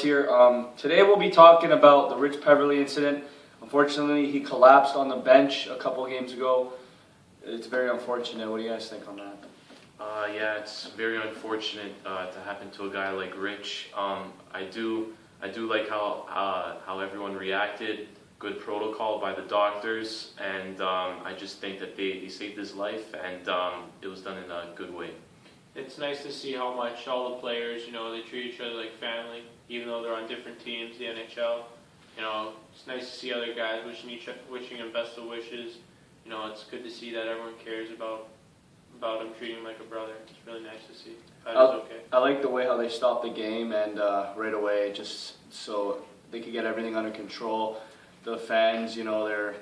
here. Today we'll be talking about the Rich Peverley incident. Unfortunately, he collapsed on the bench a couple of games ago. It's very unfortunate. What do you guys think on that? Yeah, it's very unfortunate to happen to a guy like Rich. I do like how everyone reacted. Good protocol by the doctors, and I just think that they saved his life, and it was done in a good way. It's nice to see how much all the players, they treat each other like family, even though they're on different teams, the NHL. It's nice to see other guys wishing him best of wishes. It's good to see that everyone cares about him, treating him like a brother. It's really nice to see. Okay. I like the way how they stopped the game and right away, just so they could get everything under control. The fans, they're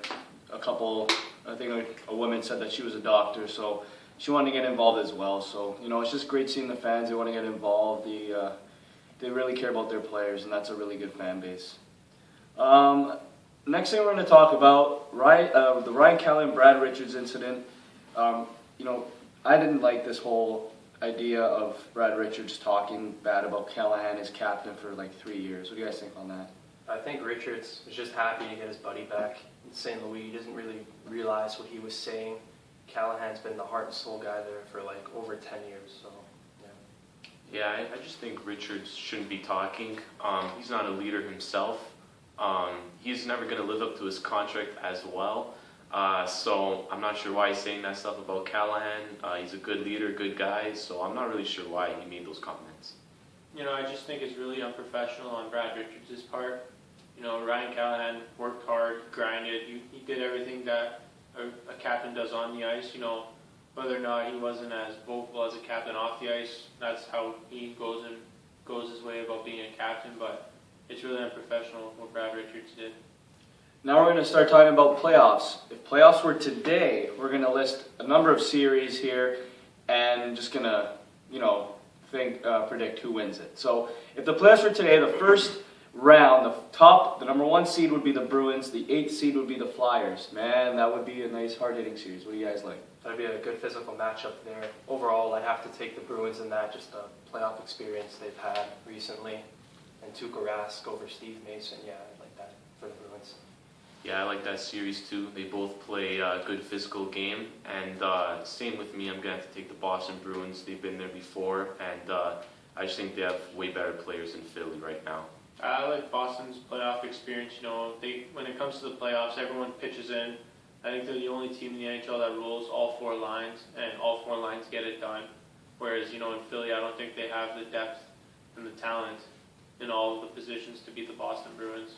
a couple. I think a woman said that she was a doctor, so she wanted to get involved as well. So it's just great seeing the fans. They want to get involved. They really care about their players, and that's a really good fan base. Next thing we're going to talk about, the Ryan Callahan Brad Richards incident. I didn't like this whole idea of Brad Richards talking bad about Callahan as captain for like 3 years. What do you guys think on that? I think Richards was just happy to get his buddy back in St. Louis. He doesn't really realize what he was saying. Callahan's been the heart and soul guy there for like over 10 years, so yeah. Yeah, I just think Richards shouldn't be talking. He's not a leader himself. He's never going to live up to his contract as well. So I'm not sure why he's saying that stuff about Callahan. He's a good leader, good guy, so I'm not really sure why he made those comments. I just think it's really unprofessional on Brad Richards' part. Ryan Callahan worked hard, grinded. He did everything that a captain does on the ice. Whether or not he wasn't as vocal as a captain off the ice, that's how he goes his way about being a captain. But it's really unprofessional what Brad Richards did. Now we're going to start talking about playoffs. If playoffs were today, we're going to list a number of series here, and just going to, predict who wins it. So if the playoffs were today, the first round, the number 1 seed would be the Bruins, the 8th seed would be the Flyers. Man, that would be a nice hard-hitting series. What do you guys like? That'd be a good physical matchup there. Overall, I'd have to take the Bruins in that, just the playoff experience they've had recently. And Tuukka Rask over Steve Mason, yeah, I'd like that for the Bruins. Yeah, I like that series too. They both play a good physical game, and same with me. I'm going to have to take the Boston Bruins. They've been there before, and I just think they have way better players than Philly right now. I like Boston's playoff experience. When it comes to the playoffs, everyone pitches in. I think they're the only team in the NHL that rules all 4 lines, and all 4 lines get it done. Whereas, in Philly, I don't think they have the depth and the talent in all of the positions to beat the Boston Bruins.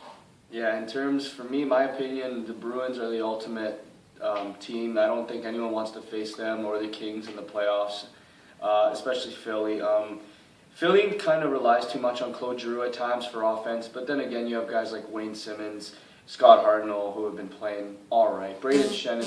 Yeah, in terms, for me, my opinion, the Bruins are the ultimate team. I don't think anyone wants to face them or the Kings in the playoffs, especially Philly. Philly kind of relies too much on Claude Giroux at times for offense, but then again, you have guys like Wayne Simmons, Scott Hartnell, who have been playing all right. Braden Shen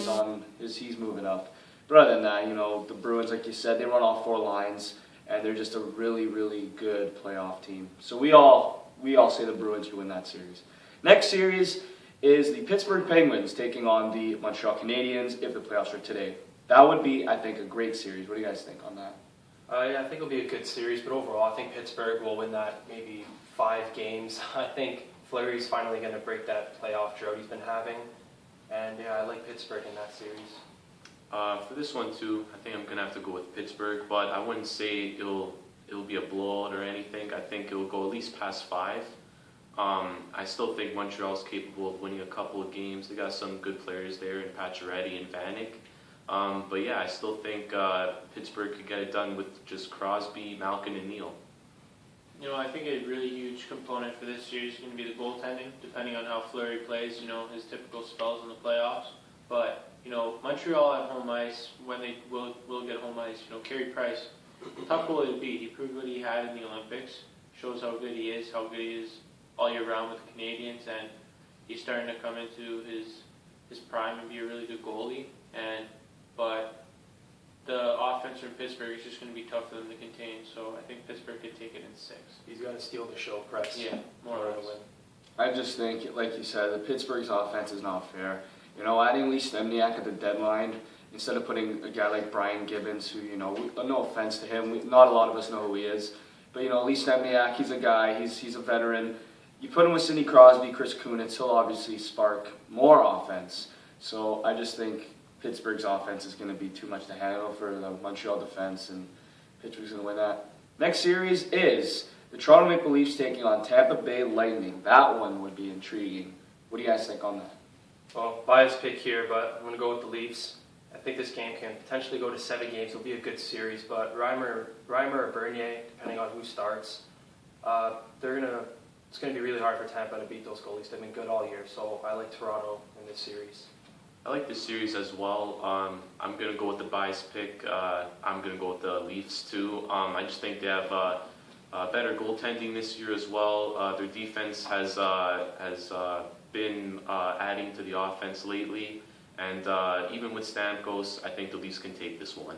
he's moving up. But other than that, the Bruins, like you said, they run all 4 lines, and they're just a really, really good playoff team. So we all say the Bruins win that series. Next series is the Pittsburgh Penguins taking on the Montreal Canadiens if the playoffs are today. That would be, I think, a great series. What do you guys think on that? Yeah, I think it'll be a good series, but overall, I think Pittsburgh will win that maybe 5 games. I think Fleury's finally going to break that playoff drought he's been having, and yeah, I like Pittsburgh in that series. For this one too, I think I'm going to have to go with Pittsburgh, but I wouldn't say it'll be a blowout or anything. I think it'll go at least past 5. I still think Montreal's capable of winning a couple of games. They got some good players there in Pacioretty and Vanek. But yeah, I still think Pittsburgh could get it done with just Crosby, Malkin, and Neal. I think a really huge component for this series is going to be the goaltending, depending on how Fleury plays, his typical spells in the playoffs. But, Montreal at home ice, when they will get home ice, Carey Price, tough goalie to beat. He proved what he had in the Olympics, shows how good he is all year round with the Canadiens, and he's starting to come into his prime and be a really good goalie. But the offense from Pittsburgh is just going to be tough for them to contain, so I think Pittsburgh could take it in 6. He's got to steal the show, Price. Yeah, more or less. I just think, like you said, the Pittsburgh's offense is not fair. Adding Lee Stempniak at the deadline instead of putting a guy like Brian Gibbons, who, no offense to him, not a lot of us know who he is. But, Lee Stempniak, he's a guy, he's a veteran. You put him with Sidney Crosby, Chris Kunitz, he'll obviously spark more offense. So I just think Pittsburgh's offense is going to be too much to handle for the Montreal defense, and Pittsburgh's going to win that. Next series is the Toronto Maple Leafs taking on Tampa Bay Lightning. That one would be intriguing. What do you guys think on that? Well, biased pick here, but I'm going to go with the Leafs. I think this game can potentially go to 7 games. It'll be a good series, but Reimer or Bernier, depending on who starts, it's going to be really hard for Tampa to beat those goalies. They've been good all year, so I like Toronto in this series. I like this series as well. I'm going to go with the bias pick. I'm going to go with the Leafs too. I just think they have better goaltending this year as well. Their defense has been adding to the offense lately. And even with Stamkos, I think the Leafs can take this one.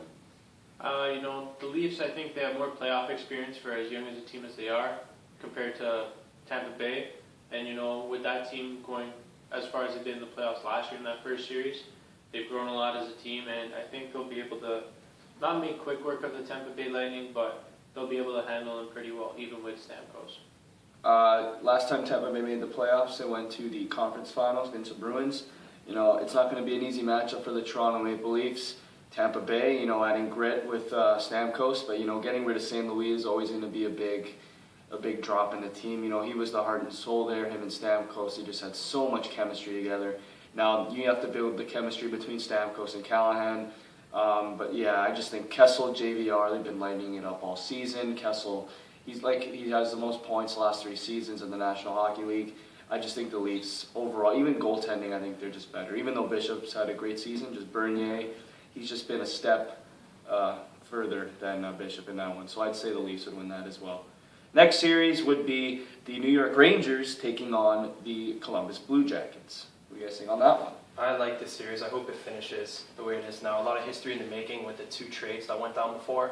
The Leafs, I think they have more playoff experience for as young as a team as they are compared to Tampa Bay. And, with that team going as far as they did in the playoffs last year in that first series, they've grown a lot as a team. And I think they'll be able to not make quick work of the Tampa Bay Lightning, but they'll be able to handle them pretty well, even with Stamkos. Last time Tampa Bay made the playoffs, they went to the conference finals against the Bruins. It's not going to be an easy matchup for the Toronto Maple Leafs. Tampa Bay, adding grit with Stamkos, but getting rid of St. Louis is always going to be a big drop in the team. He was the heart and soul there. Him and Stamkos, they just had so much chemistry together. Now you have to build the chemistry between Stamkos and Callahan. But yeah, I just think Kessel, JVR, they've been lighting it up all season. Kessel, he has the most points the last 3 seasons in the National Hockey League. I just think the Leafs overall, even goaltending, I think they're just better. Even though Bishop's had a great season, just Bernier, he's just been a step further than Bishop in that one. So I'd say the Leafs would win that as well. Next series would be the New York Rangers taking on the Columbus Blue Jackets. What do you guys think on that one? I like this series. I hope it finishes the way it is now. A lot of history in the making with the 2 trades that went down before.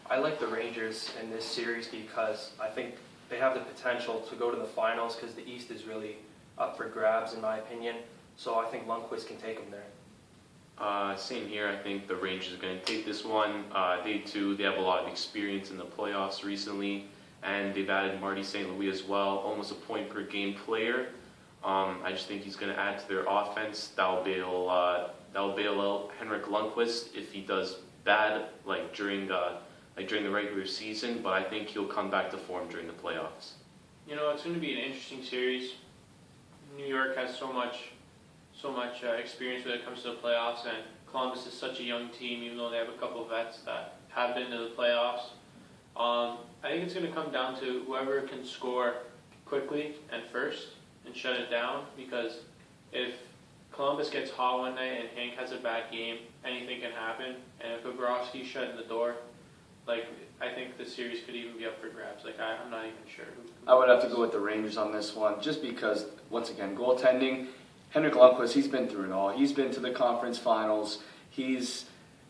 I like the Rangers in this series because I think they have the potential to go to the finals because the East is really up for grabs, in my opinion. So I think Lundqvist can take them there. Same here. I think the Rangers are going to take this one. They have a lot of experience in the playoffs recently, and they've added Marty St. Louis as well, almost a point per game player. I just think he's going to add to their offense. That'll bail out Henrik Lundqvist if he does bad during the regular season, but I think he'll come back to form during the playoffs. It's going to be an interesting series. New York has so much experience when it comes to the playoffs, and Columbus is such a young team, even though they have a couple of vets that have been to the playoffs. I think it's going to come down to whoever can score quickly and first and shut it down, because if Columbus gets hot one night and Hank has a bad game, anything can happen. And if Bobrovsky's shutting the door, I think the series could even be up for grabs. I'm not even sure. I would have to go with the Rangers on this one, just because, once again, goaltending. Henrik Lundqvist, he's been through it all. He's been to the conference finals. He's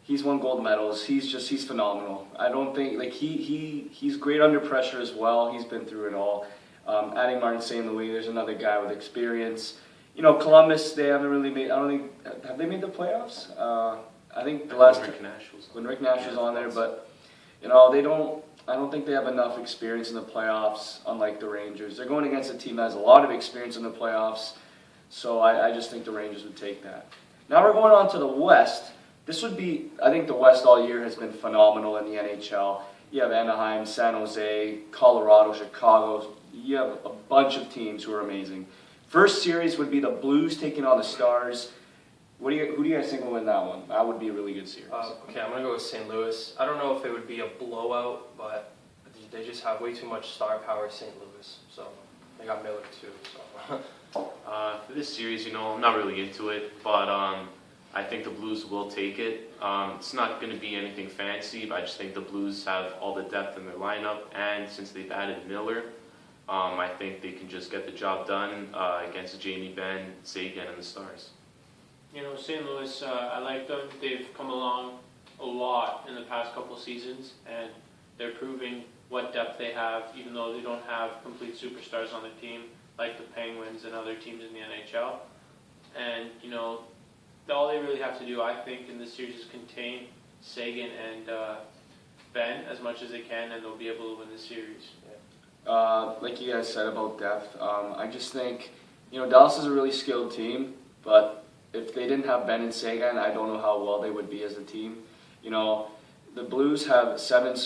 won gold medals. He's phenomenal. I don't think he's great under pressure as well. He's been through it all. Adding Martin St. Louis, there's another guy with experience. Columbus, they haven't really made. I don't think have they made the playoffs. I think the last when Rick Nash was on there, but. They don't. I don't think they have enough experience in the playoffs, unlike the Rangers. They're going against a team that has a lot of experience in the playoffs, so I just think the Rangers would take that. Now we're going on to the West. This would be, I think the West all year has been phenomenal in the NHL. You have Anaheim, San Jose, Colorado, Chicago. You have a bunch of teams who are amazing. First series would be the Blues taking on the Stars. Who do you guys think will win that one? That would be a really good series. Okay, I'm going to go with St. Louis. I don't know if it would be a blowout, but they just have way too much star power, St. Louis. So they got Miller too. So. For this series, I'm not really into it, but I think the Blues will take it. It's not going to be anything fancy, but I just think the Blues have all the depth in their lineup, and since they've added Miller, I think they can just get the job done against Jamie Benn, Sagan, and the Stars. St. Louis, I like them. They've come along a lot in the past couple seasons, and they're proving what depth they have, even though they don't have complete superstars on the team, like the Penguins and other teams in the NHL. And, all they really have to do, I think, in this series is contain Sagan Ben as much as they can, and they'll be able to win the series. Like you guys said about depth, I just think, Dallas is a really skilled team, but if they didn't have Ben and Sagan, I don't know how well they would be as a team. The Blues have seven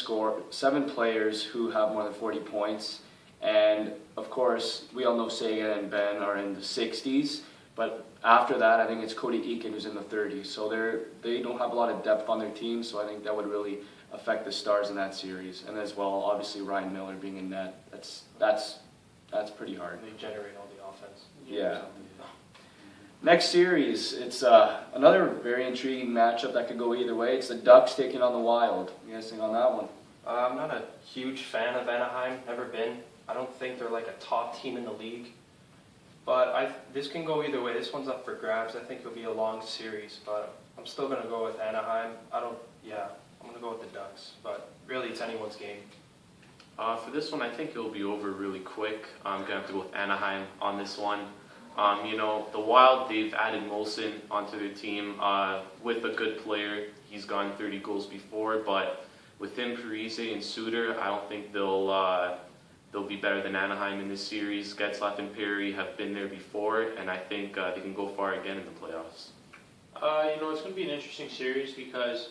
players who have more than 40 points, and of course, we all know Sagan and Ben are in the 60s, but after that, I think it's Cody Eakin who's in the 30s, so they don't have a lot of depth on their team, so I think that would really affect the Stars in that series, and as well, obviously Ryan Miller being in net, that's pretty hard. They generate all the offense. Yeah. Next series, it's another very intriguing matchup that could go either way. It's the Ducks taking on the Wild. You guys think on that one? I'm not a huge fan of Anaheim, never been. I don't think they're like a top team in the league. But this can go either way. This one's up for grabs. I think it'll be a long series, but I'm still going to go with Anaheim. I'm going to go with the Ducks, but really it's anyone's game. For this one, I think it'll be over really quick. I'm going to have to go with Anaheim on this one. The Wild, they've added Molson onto their team with a good player. He's gotten 30 goals before, but within Parise and Suter, I don't think they'll be better than Anaheim in this series. Getzlaf and Perry have been there before, and I think they can go far again in the playoffs. It's going to be an interesting series because,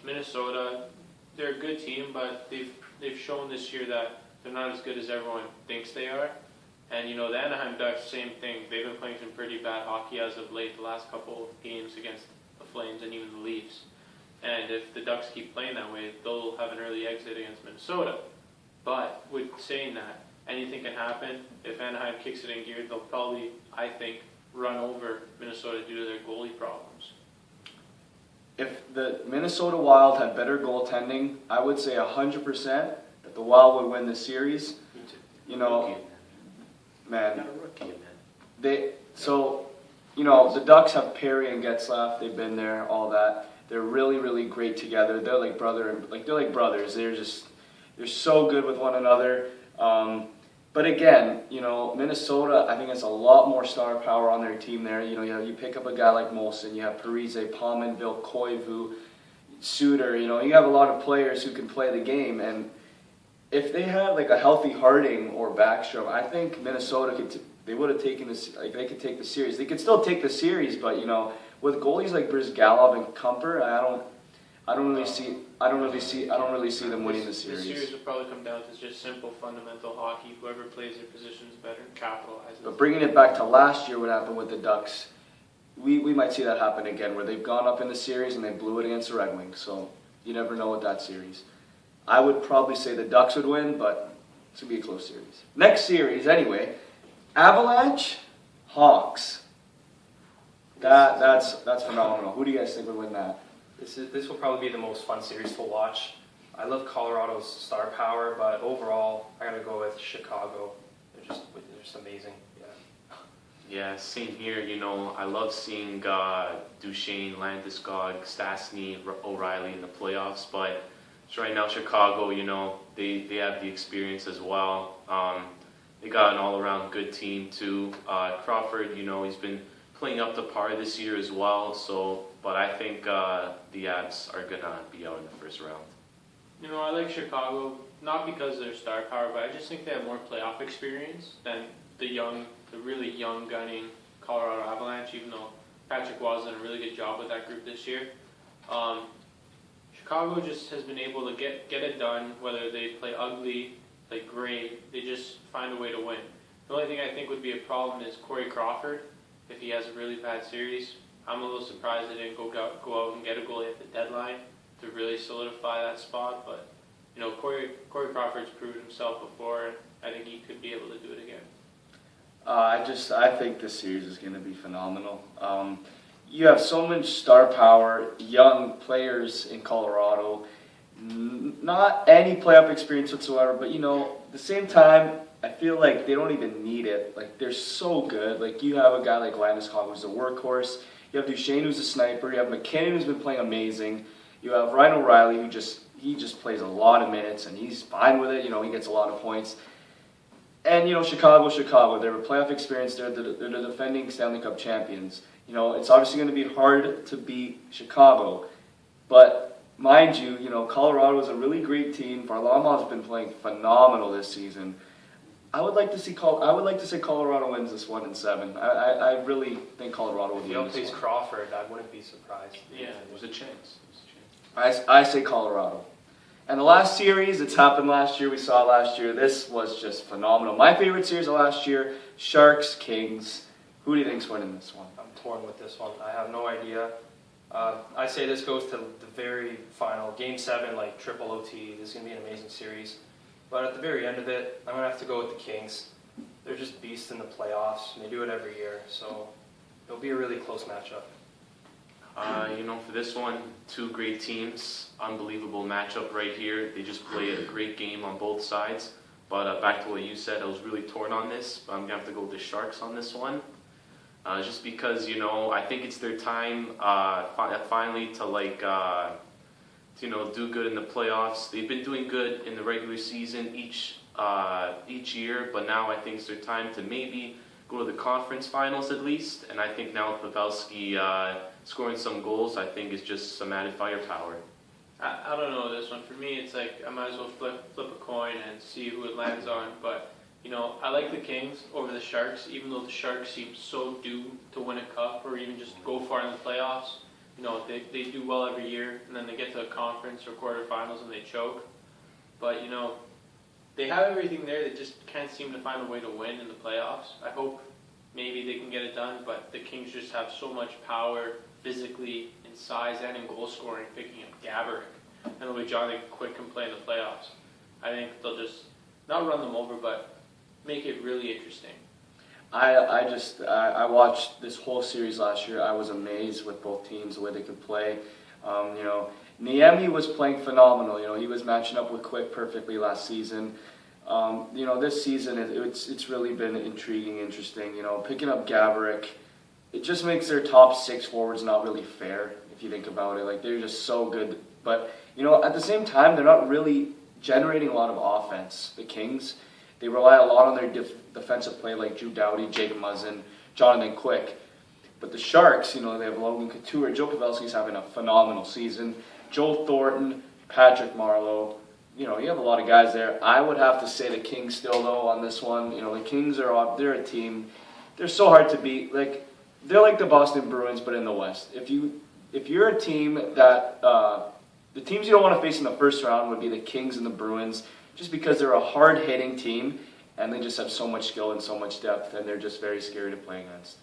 Minnesota, they're a good team, but they've shown this year that they're not as good as everyone thinks they are. And, the Anaheim Ducks, same thing. They've been playing some pretty bad hockey as of late, the last couple of games against the Flames and even the Leafs. And if the Ducks keep playing that way, they'll have an early exit against Minnesota. But with saying that, anything can happen. If Anaheim kicks it in gear, they'll probably, I think, run over Minnesota due to their goalie problems. If the Minnesota Wild had better goaltending, I would say 100% that the Wild would win this series. Me too. Man, Not a rookie, man. the Ducks have Perry and Getzlaf. They've been there, all that. They're really, really great together. They're like brothers. They're so good with one another. But again, Minnesota, I think it's a lot more star power on their team there. You pick up a guy like Molson, you have Parise, Pominville, Koivu, Suter. You have a lot of players who can play the game, and if they had like a healthy Harding or Backstrom, I think Minnesota they would have taken this. Like they could take the series. They could still take the series, but with goalies like Brizgalov and Kumper, I don't really see them winning the series. The series will probably come down to just simple fundamental hockey. Whoever plays their positions better capitalizes. But bringing it back to last year, what happened with the Ducks, we might see that happen again, where they've gone up in the series and they blew it against the Red Wings. So you never know with that series. I would probably say the Ducks would win, but it's going to be a close series. Next series, anyway, Avalanche, Hawks. That's phenomenal. Who do you guys think would win that? This will probably be the most fun series to watch. I love Colorado's star power, but overall, I gotta go with Chicago. They're just amazing. Yeah, same here. I love seeing Duchesne, Landeskog, Stastny, O'Reilly in the playoffs, but right now Chicago, they have the experience as well. They got an all-around good team too. Crawford, he's been playing up to par this year as well. But I think the Avs are gonna be out in the first round. I like Chicago not because of their star power, but I just think they have more playoff experience than the really young gunning Colorado Avalanche. Even though Patrick Waugh has done a really good job with that group this year. Chicago just has been able to get it done, whether they play ugly, play great, they just find a way to win. The only thing I think would be a problem is Corey Crawford, if he has a really bad series. I'm a little surprised they didn't go out and get a goalie at the deadline to really solidify that spot, but Corey Crawford's proved himself before, and I think he could be able to do it again. I think this series is going to be phenomenal. You have so much star power, young players in Colorado, not any playoff experience whatsoever, but at the same time, I feel like they don't even need it. Like, they're so good. Like, you have a guy like Landeskog who's a workhorse. You have Duchesne who's a sniper. You have McKinnon who's been playing amazing. You have Ryan O'Reilly who just plays a lot of minutes and he's fine with it. He gets a lot of points. And, Chicago, they're a playoff experience. They're the defending Stanley Cup champions. It's obviously going to be hard to beat Chicago, but mind you, Colorado is a really great team. Varlamov's been playing phenomenal this season. I would like to say Colorado wins this 1-7. I really think Colorado will If win he this plays one. Crawford, I wouldn't be surprised. Yeah. There's a chance. I say Colorado. And the last series, it's happened last year, we saw last year, this was just phenomenal. My favorite series of last year, Sharks, Kings. Who do you think's winning this one? I'm torn with this one. I have no idea. I say this goes to the very final, Game 7, like triple OT. This is going to be an amazing series. But at the very end of it, I'm going to have to go with the Kings. They're just beasts in the playoffs, and they do it every year. So it'll be a really close matchup. For this one, two great teams, unbelievable matchup right here. They just play a great game on both sides. But back to what you said, I was really torn on this. But I'm going to have to go with the Sharks on this one. Just because, I think it's their time finally to do good in the playoffs. They've been doing good in the regular season each year, but now I think it's their time to maybe go to the conference finals at least. And I think now with Pavelski scoring some goals, I think is just some added firepower. I don't know this one. For me, it's like I might as well flip a coin and see who it lands on. But I like the Kings over the Sharks, even though the Sharks seem so due to win a cup or even just go far in the playoffs. They do well every year, and then they get to a conference or quarterfinals and they choke. But they have everything there. They just can't seem to find a way to win in the playoffs. I hope maybe they can get it done, but the Kings just have so much power physically, in size, and in goal scoring, picking up Gaborik and the way Johnny Quick can play in the playoffs. I think they'll just not run them over, but make it really interesting. I watched this whole series last year. I was amazed with both teams, the way they could play. Niemi was playing phenomenal. He was matching up with Quick perfectly last season. This season it's really been intriguing, interesting. Picking up Gaborik, it just makes their top 6 forwards not really fair if you think about it. Like, they're just so good, but at the same time they're not really generating a lot of offense. The Kings, they rely a lot on their defensive play, like Drew Doughty, Jake Muzzin, Jonathan Quick. But the Sharks, they have Logan Couture. Joe Pavelski's having a phenomenal season. Joel Thornton, Patrick Marleau. You have a lot of guys there. I would have to say the Kings still, though, on this one. The Kings they're a team. They're so hard to beat. They're like the Boston Bruins, but in the West. If you're a team that the teams you don't want to face in the first round would be the Kings and the Bruins, just because they're a hard-hitting team and they just have so much skill and so much depth, and they're just very scary to play against.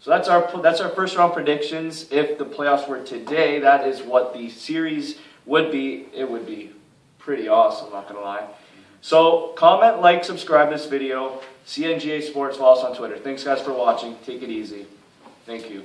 So that's our first round predictions. If the playoffs were today, that is what the series would be. It would be pretty awesome, not gonna lie. So comment, like, subscribe this video. CNGA Sports, follow us on Twitter. Thanks guys for watching. Take it easy. Thank you.